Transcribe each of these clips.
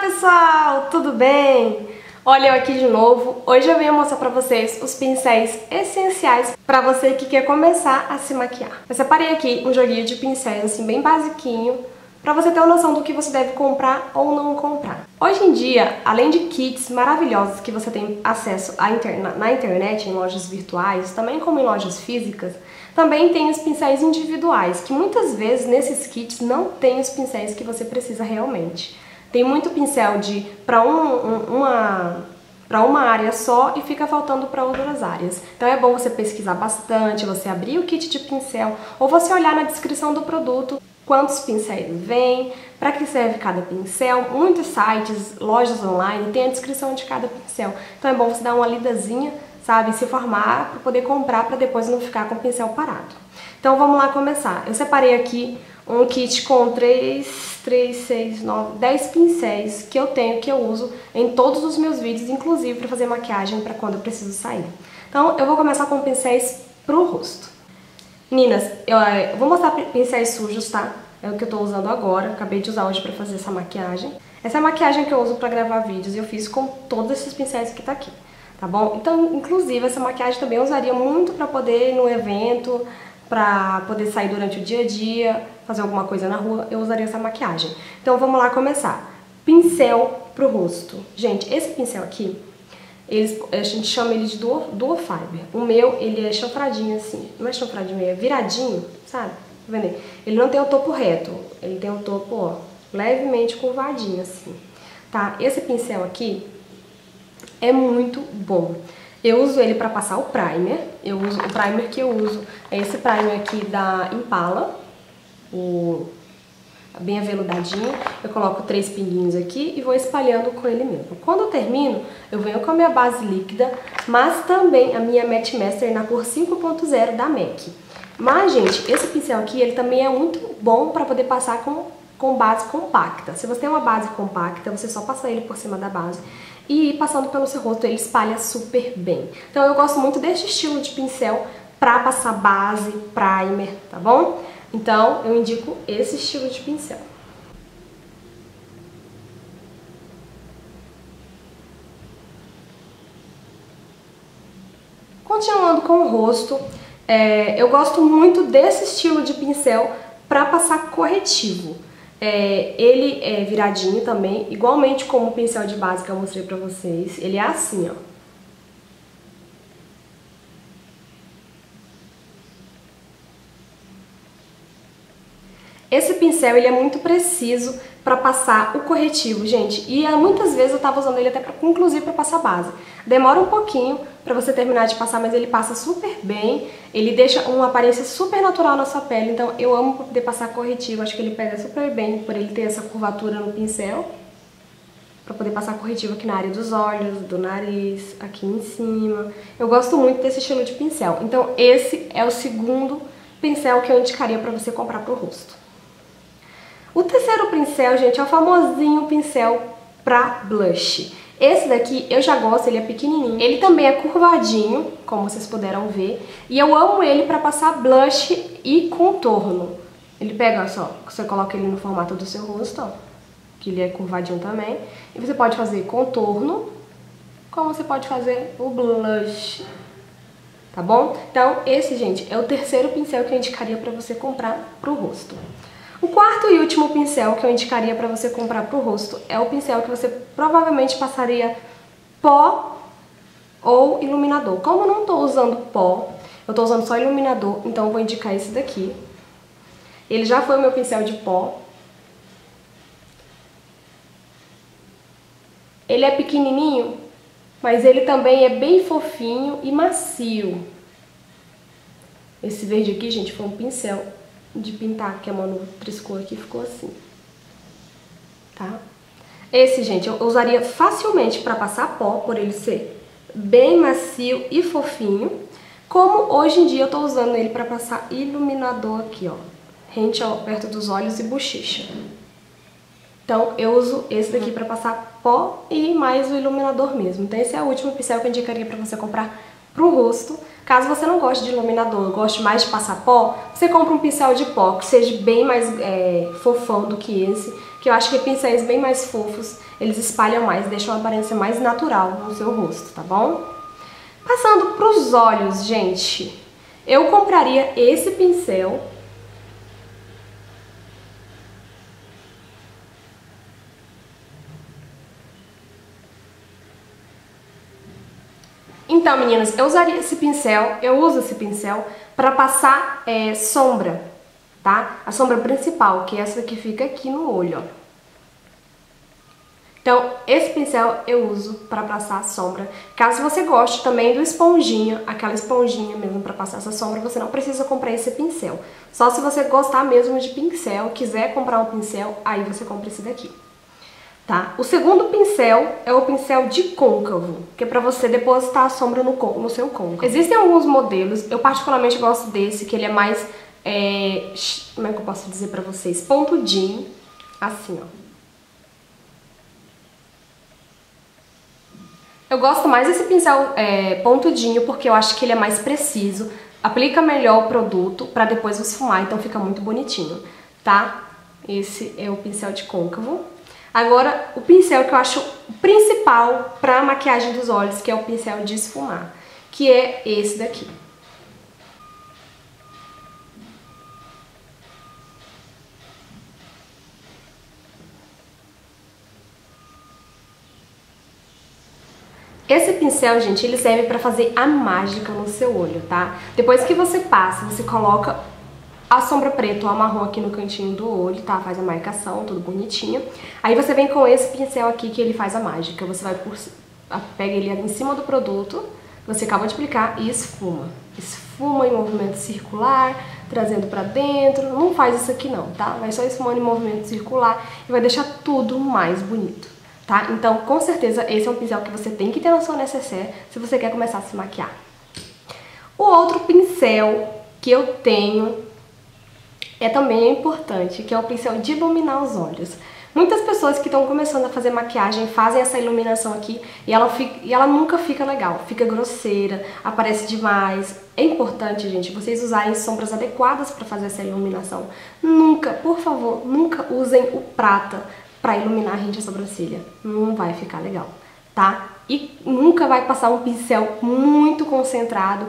pessoal, tudo bem? Olha eu aqui de novo. Hoje eu venho mostrar pra vocês os pincéis essenciais pra você que quer começar a se maquiar. Eu separei aqui um joguinho de pincéis assim bem basiquinho pra você ter uma noção do que você deve comprar ou não comprar. Hoje em dia, além de kits maravilhosos que você tem acesso na internet, em lojas virtuais, também como em lojas físicas, também tem os pincéis individuais, que muitas vezes nesses kits não tem os pincéis que você precisa realmente. Tem muito pincel para uma área só e fica faltando para outras áreas. Então é bom você pesquisar bastante, você abrir o kit de pincel ou você olhar na descrição do produto quantos pincéis vem, para que serve cada pincel. Muitos sites, lojas online, tem a descrição de cada pincel. Então é bom você dar uma lidazinha, sabe, se formar para poder comprar para depois não ficar com o pincel parado. Então vamos lá começar. Eu separei aqui um kit com 10 pincéis que eu tenho, que eu uso em todos os meus vídeos, inclusive para fazer maquiagem para quando eu preciso sair. Então eu vou começar com pincéis pro rosto. Meninas, eu vou mostrar pincéis sujos, tá? É o que eu tô usando agora, acabei de usar hoje pra fazer essa maquiagem. Essa é a maquiagem que eu uso pra gravar vídeos e eu fiz com todos esses pincéis que tá aqui, tá bom? Então, inclusive, essa maquiagem também eu usaria muito pra poder ir no evento, pra poder sair durante o dia a dia, fazer alguma coisa na rua, eu usaria essa maquiagem. Então, vamos lá começar. Pincel pro rosto. Gente, esse pincel aqui, a gente chama ele de dual fiber. O meu, ele é chanfradinho assim, não é chanfradinho, é viradinho, sabe? Tá vendo aí? Ele não tem o topo reto, ele tem o topo, ó, levemente curvadinho assim, tá? Esse pincel aqui é muito bom. Eu uso ele pra passar o primer, o primer que eu uso é esse primer aqui da Impala, bem aveludadinho. Eu coloco 3 pinguinhos aqui e vou espalhando com ele mesmo. Quando eu termino, eu venho com a minha base líquida, mas também a minha Matte Master na cor 5.0 da MAC. Mas, gente, esse pincel aqui, ele também é muito bom para poder passar com base compacta. Se você tem uma base compacta, você só passa ele por cima da base e passando pelo seu rosto, ele espalha super bem. Então, eu gosto muito desse estilo de pincel para passar base, primer, tá bom? Então, eu indico esse estilo de pincel. Continuando com o rosto, eu gosto muito desse estilo de pincel para passar corretivo. Ele é viradinho também, igualmente como o pincel de base que eu mostrei pra vocês. Ele é assim, ó. Esse pincel, ele é muito preciso para passar o corretivo, gente. E muitas vezes eu tava usando ele até inclusive para passar base. Demora um pouquinho para você terminar de passar, mas ele passa super bem. Ele deixa uma aparência super natural na sua pele. Então eu amo poder passar corretivo. Acho que ele pega super bem por ele ter essa curvatura no pincel. Para poder passar corretivo aqui na área dos olhos, do nariz, aqui em cima. Eu gosto muito desse estilo de pincel. Então esse é o segundo pincel que eu indicaria para você comprar pro rosto. O terceiro pincel, gente, é o famosinho pincel pra blush. Esse daqui eu já gosto, ele é pequenininho. Ele também é curvadinho, como vocês puderam ver. E eu amo ele pra passar blush e contorno. Ele pega, só, você coloca ele no formato do seu rosto, ó. Que ele é curvadinho também. E você pode fazer contorno, como você pode fazer o blush. Tá bom? Então, esse, gente, é o terceiro pincel que eu indicaria pra você comprar pro rosto. O quarto e último pincel que eu indicaria para você comprar pro rosto é o pincel que você provavelmente passaria pó ou iluminador. Como eu não tô usando pó, eu tô usando só iluminador, então eu vou indicar esse daqui. Ele já foi o meu pincel de pó. Ele é pequenininho, mas ele também é bem fofinho e macio. Esse verde aqui, gente, foi um pincel de pintar, que a Manu triscou aqui, ficou assim, tá? Esse, gente, eu usaria facilmente para passar pó, por ele ser bem macio e fofinho, como hoje em dia eu tô usando ele para passar iluminador aqui, ó, rente perto dos olhos e bochecha. Então, eu uso esse daqui para passar pó e mais o iluminador mesmo. Então, esse é o último pincel que eu indicaria para você comprar pro rosto. Caso você não goste de iluminador, goste mais de passar pó, você compra um pincel de pó que seja bem mais fofão do que esse, que eu acho que pincéis bem mais fofos, eles espalham mais, deixam uma aparência mais natural no seu rosto, tá bom? Passando pros olhos, gente, eu compraria esse pincel. Então, meninas, eu usaria esse pincel, eu uso esse pincel para passar sombra, tá? A sombra principal, que é essa que fica aqui no olho, ó. Então, esse pincel eu uso para passar a sombra. Caso você goste também do esponjinha, aquela esponjinha mesmo para passar essa sombra, você não precisa comprar esse pincel. Só se você gostar mesmo de pincel, quiser comprar um pincel, aí você compra esse daqui. Tá? O segundo pincel é o pincel de côncavo, que é para você depositar a sombra no seu côncavo. Existem alguns modelos, eu particularmente gosto desse, que ele é mais, como é que eu posso dizer para vocês? Pontudinho, assim, ó. Eu gosto mais desse pincel pontudinho porque eu acho que ele é mais preciso, aplica melhor o produto para depois esfumar, então fica muito bonitinho, tá? Esse é o pincel de côncavo. Agora, o pincel que eu acho principal para maquiagem dos olhos, que é o pincel de esfumar, que é esse daqui. Esse pincel, gente, ele serve pra fazer a mágica no seu olho, tá? Depois que você passa, você coloca a sombra preta ou a marrom aqui no cantinho do olho, tá? Faz a marcação, tudo bonitinho. Aí você vem com esse pincel aqui que ele faz a mágica. Você vai pega ele em cima do produto, você acabou de aplicar e esfuma. Esfuma em movimento circular, trazendo pra dentro. Não faz isso aqui não, tá? Vai só esfumando em movimento circular e vai deixar tudo mais bonito. Tá? Então, com certeza, esse é um pincel que você tem que ter na sua necessaire se você quer começar a se maquiar. O outro pincel que eu tenho também importante, que é o pincel de iluminar os olhos. Muitas pessoas que estão começando a fazer maquiagem fazem essa iluminação aqui e ela nunca fica legal, fica grosseira, aparece demais. É importante, gente, vocês usarem sombras adequadas para fazer essa iluminação. Nunca, por favor, nunca usem o prata pra iluminar rente a sobrancelha. Não vai ficar legal, tá? E nunca vai passar um pincel muito concentrado,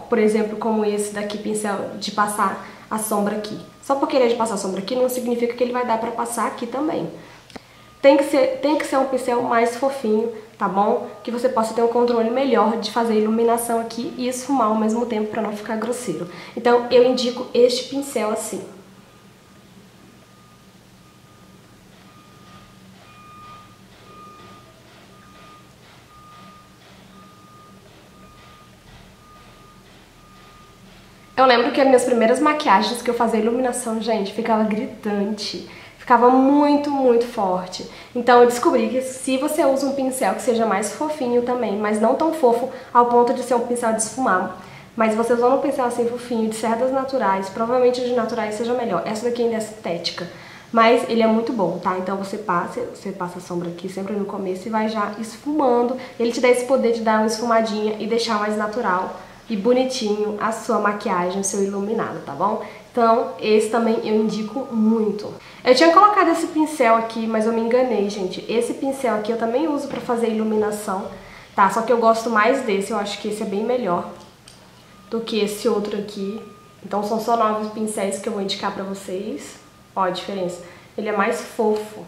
por exemplo, como esse daqui, pincel de passar a sombra aqui. Só porque ele é de passar a sombra aqui não significa que ele vai dar pra passar aqui também. Tem que ser um pincel mais fofinho, tá bom? Que você possa ter um controle melhor de fazer a iluminação aqui e esfumar ao mesmo tempo pra não ficar grosseiro. Então eu indico este pincel assim. Eu lembro que as minhas primeiras maquiagens que eu fazia iluminação, gente, ficava gritante, ficava muito, muito forte. Então eu descobri que se você usa um pincel que seja mais fofinho também, mas não tão fofo ao ponto de ser um pincel de esfumar, mas você usando um pincel assim fofinho, de cerdas naturais, provavelmente de naturais seja melhor. Essa daqui ainda é estética, mas ele é muito bom, tá? Então você passa a sombra aqui sempre no começo e vai já esfumando. Ele te dá esse poder de dar uma esfumadinha e deixar mais natural e bonitinho a sua maquiagem, o seu iluminado, tá bom? Então, esse também eu indico muito. Eu tinha colocado esse pincel aqui, mas eu me enganei, gente. Esse pincel aqui eu também uso pra fazer iluminação, tá? Só que eu gosto mais desse, eu acho que esse é bem melhor do que esse outro aqui. Então, são só 9 pincéis que eu vou indicar pra vocês. Ó a diferença. Ele é mais fofo.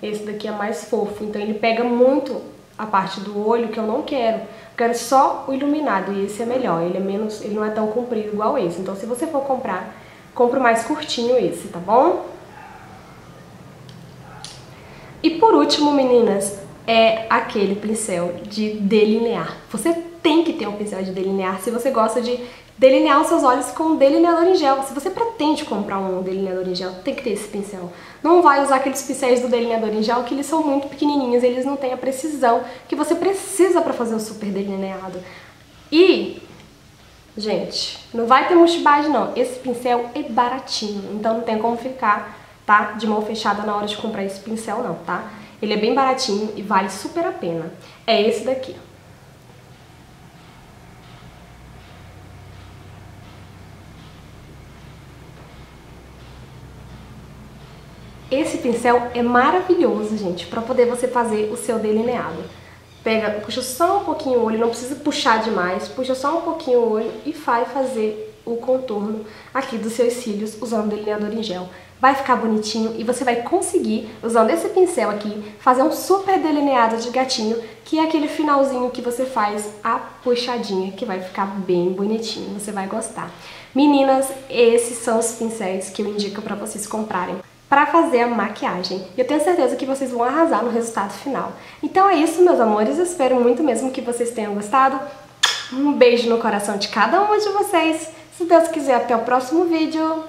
Esse daqui é mais fofo, então ele pega muito a parte do olho que eu não quero. Eu quero só o iluminado e esse é melhor, ele não é tão comprido igual esse. Então se você for comprar, compra o mais curtinho esse, tá bom? E por último, meninas, é aquele pincel de delinear. Você tem que ter um pincel de delinear se você gosta de delinear os seus olhos com um delineador em gel. Se você pretende comprar um delineador em gel, tem que ter esse pincel. Não vai usar aqueles pincéis do delineador em gel, que eles são muito pequenininhos, eles não têm a precisão que você precisa para fazer um super delineado. E, gente, não vai ter mochibagem não. Esse pincel é baratinho, então não tem como ficar, tá, de mão fechada na hora de comprar esse pincel não, tá? Ele é bem baratinho e vale super a pena. É esse daqui. Esse pincel é maravilhoso, gente, pra poder você fazer o seu delineado. Pega, puxa só um pouquinho o olho, não precisa puxar demais, puxa só um pouquinho o olho e vai fazer o contorno aqui dos seus cílios usando o delineador em gel. Vai ficar bonitinho e você vai conseguir, usando esse pincel aqui, fazer um super delineado de gatinho, que é aquele finalzinho que você faz a puxadinha, que vai ficar bem bonitinho, você vai gostar. Meninas, esses são os pincéis que eu indico pra vocês comprarem para fazer a maquiagem. Eu tenho certeza que vocês vão arrasar no resultado final. Então é isso, meus amores, eu espero muito mesmo que vocês tenham gostado. Um beijo no coração de cada uma de vocês. Se Deus quiser, até o próximo vídeo.